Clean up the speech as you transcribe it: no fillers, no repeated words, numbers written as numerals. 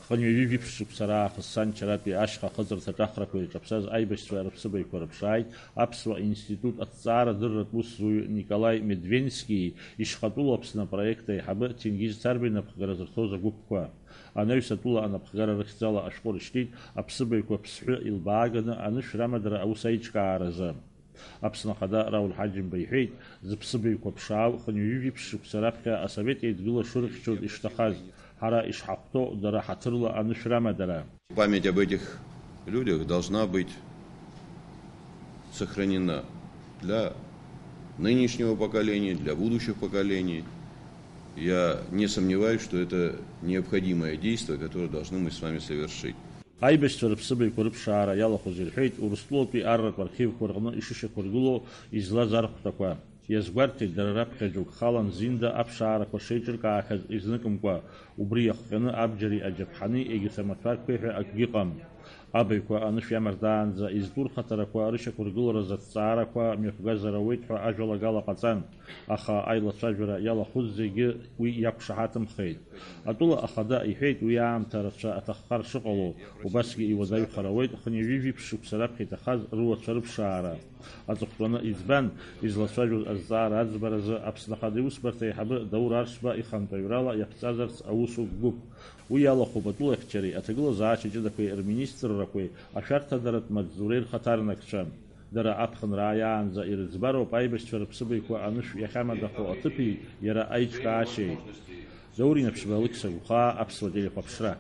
Хынҩаҩы виԥшшықәса раахыс санчаратәи ашьха ахыҵырҭаҿ ахрақәа иҿаԥсаз аибашьцәа рыԥсыбаҩқәа рыԥшааит Аԥсуа институт аҭҵаара-дырратә усзуҩ Николаи Медвенски ишьхатәылоу Аԥсны апроект аиҳабы Ҭенгиз Царба инапхгара зырҭоз агәыԥқәа. Анаҩс атәыла анапхгара рыхьӡала ашәҟәы рышьҭит аԥсыбаҩқәа ԥсҳәы илбааганы анышә рамадара аус аиҿкааразы. Аԥсны Ахада Рауль Ҳаџьымба иҳәеит, зыԥсыбаҩқәа ԥшаау хынҩаҩы виԥшшықәса раԥхьа асовет еидгыла шырхьчоз ишҭахаз, ҳара ишҳахәҭоу дара ҳаҭырла анышә рамадара. Память об этих людях должна быть сохранена для нынешнего поколения, для будущих поколений. Я не сомневаюсь, что это необходимое действие, которое должны мы с вами совершить. Аибашьцәа рыԥсыбаҩқәа рыԥшаара иалахәыз ирҳәеит Урыстәылатәи арратә архивқәа рҟны ишышьақәыргылоу излаз архәҭақәа. Иазгәарҭеит дара раԥхьа џьоук халан зинда аԥшаарақәа шеиҿыркаахьаз изныкымкәа, убри иахҟьаны абџьари аџьаԥҳани егьырҭ амаҭәарқәеи ҳәа акгьы ыҟам. Абаҩқәа анышә иамардаанӡа изтәу рхаҭарақәа рышьақәыргыларазы аҭҵаарақәа мҩаԥгазар ауеит ҳәа ажәалагала ҟаҵан, аха аилацәажәара иалахәыз зегьы уи иақәшаҳаҭымхеит. Атәыла Ахада иҳәеит уи аамҭа рацәа аҭаххар шыҟало, убасгьы иуадаҩхар ауеит хынҩаҩы виԥшшықәса раԥхьа иҭахаз руацәа рыԥшаара. Аҵыхәтәаны иӡбан излацәажәоз азҵаара аӡбаразы Аԥсны Ахада иусбарҭа аиҳабы Даур Арсба ихантәаҩрала иаԥҵазарц аусутә гәыԥ. Уи иалахәуп атәылахьчареи аҭагылазаашьа ҷыдақәеи рминистррақәеи ашәарҭадаратә маҵзуреи рхаҭарнакцәа. Дара аԥхынра иаанӡа ирыӡбароуп аибашьцәа рыԥсыбаҩқәа анышә иахьамадахо аҭыԥи иара аиҿкаашьеи. Даур Инапшьба, Алықьса Гәхаа, Аԥсуа телехәаԥшра.